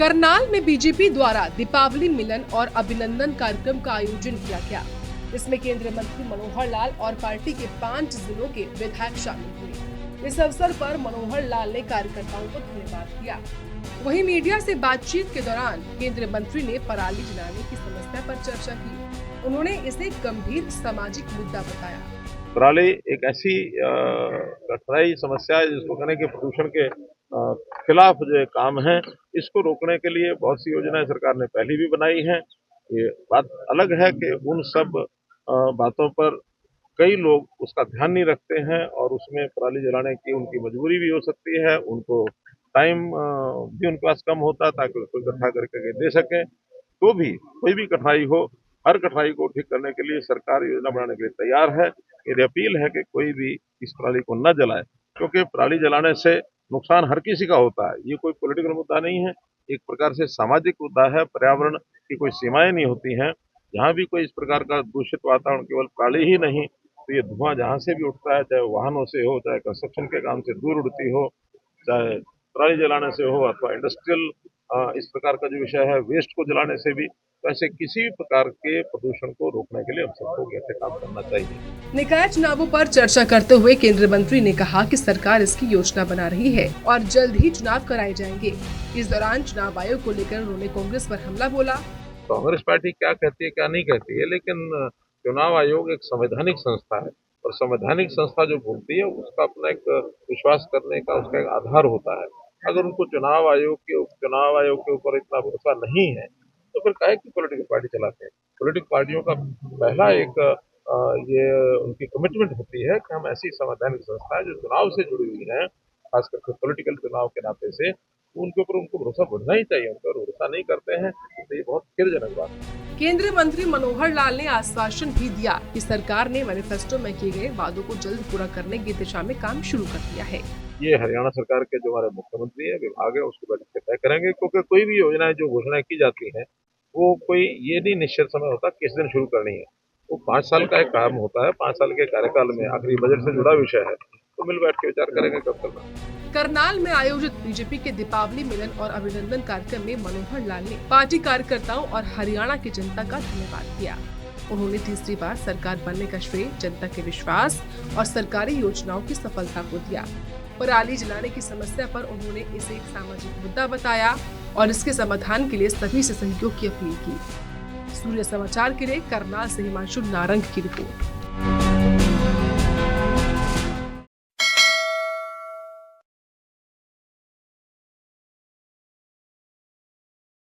करनाल में बीजेपी द्वारा दीपावली मिलन और अभिनंदन कार्यक्रम का आयोजन किया गया। इसमें केंद्रीय मंत्री मनोहर लाल और पार्टी के 5 जिलों के विधायक शामिल हुए। इस अवसर पर मनोहर लाल ने कार्यकर्ताओं को धन्यवाद दिया। वहीं मीडिया से बातचीत के दौरान केंद्रीय मंत्री ने पराली जलाने की समस्या पर चर्चा की। उन्होंने इसे गंभीर सामाजिक मुद्दा बताया। पराली एक ऐसी कठिनाई समस्या है जिसको कहने के प्रदूषण के खिलाफ जो काम है, इसको रोकने के लिए बहुत सी योजनाएं सरकार ने पहले भी बनाई हैं। ये बात अलग है कि उन सब बातों पर कई लोग उसका ध्यान नहीं रखते हैं और उसमें पराली जलाने की उनकी मजबूरी भी हो सकती है। उनको टाइम भी उनके पास कम होता है ताकि उसको इकट्ठा करके दे सकें। तो भी कोई भी कठिनाई हो, हर कठिनाई को ठीक करने के लिए सरकार योजना बनाने के लिए तैयार है। मेरी अपील है कि कोई भी इस पराली को न जलाए, क्योंकि पराली जलाने से नुकसान हर किसी का होता है। ये कोई पॉलिटिकल मुद्दा नहीं है, एक प्रकार से सामाजिक मुद्दा है। पर्यावरण की कोई सीमाएं नहीं होती हैं। जहाँ भी कोई इस प्रकार का दूषित वातावरण केवल पराली ही नहीं, तो ये धुआं जहाँ से भी उठता है, चाहे वाहनों से हो, चाहे कंस्ट्रक्शन के काम से दूर उड़ती हो, चाहे पराली जलाने से हो, अथवा इंडस्ट्रियल इस प्रकार का जो विषय है वेस्ट को जलाने से भी, तो ऐसे किसी प्रकार के प्रदूषण को रोकने के लिए हम सबको कैसे काम करना चाहिए। निकाय चुनावों पर चर्चा करते हुए केंद्रीय मंत्री ने कहा कि सरकार इसकी योजना बना रही है और जल्द ही चुनाव कराए जाएंगे। इस दौरान चुनाव आयोग को लेकर उन्होंने कांग्रेस पर हमला बोला। कांग्रेस पार्टी क्या कहती है क्या नहीं कहती है, लेकिन चुनाव आयोग एक संवैधानिक संस्था है और संवैधानिक संस्था जो बोलती है उसका अपना एक विश्वास करने का उसका एक आधार होता है। अगर उनको चुनाव आयोग के ऊपर इतना भरोसा नहीं है तो फिर काहे की पॉलिटिकल पार्टी चलाते हैं। पॉलिटिकल पार्टियों का पहला एक ये उनकी कमिटमेंट होती है कि हम ऐसी संवैधानिक संस्था है जो चुनाव से जुड़ी हुई है, खास करके पॉलिटिकल चुनाव के नाते से, उनके ऊपर उनको भरोसा बढ़ना ही चाहिए। उनका भरोसा नहीं करते हैं तो ये बहुत खेदजनक बात है। केंद्रीय मंत्री मनोहर लाल ने आश्वासन भी दिया कि सरकार ने मैनिफेस्टो में किए गए वादों को जल्द पूरा करने की दिशा में काम शुरू कर दिया है। ये हरियाणा सरकार के जो हमारे मुख्यमंत्री है, विभाग है, उसको बैठ के तय करेंगे, क्योंकि कोई भी योजनाएं जो घोषणाएं की जाती हैं वो कोई ये नहीं निश्चित समय होता किस दिन शुरू करनी है। वो 5 साल का एक काम होता है। 5 साल के कार्यकाल में आखिरी बजट से जुड़ा विषय है, तो मिल बैठ के विचार करेंगे कब करना। करनाल में आयोजित बीजेपी के दीपावली मिलन और अभिनंदन कार्यक्रम में मनोहर लाल ने पार्टी कार्यकर्ताओं और हरियाणा की जनता का धन्यवाद किया। उन्होंने तीसरी बार सरकार बनने का श्रेय जनता के विश्वास और सरकारी योजनाओं की सफलता को दिया। पराली जलाने की समस्या पर उन्होंने इसे एक सामाजिक मुद्दा बताया और इसके समाधान के लिए सभी से सहयोग की अपील की। सूर्य समाचार के लिए करनाल से हिमांशु नारंग की रिपोर्ट।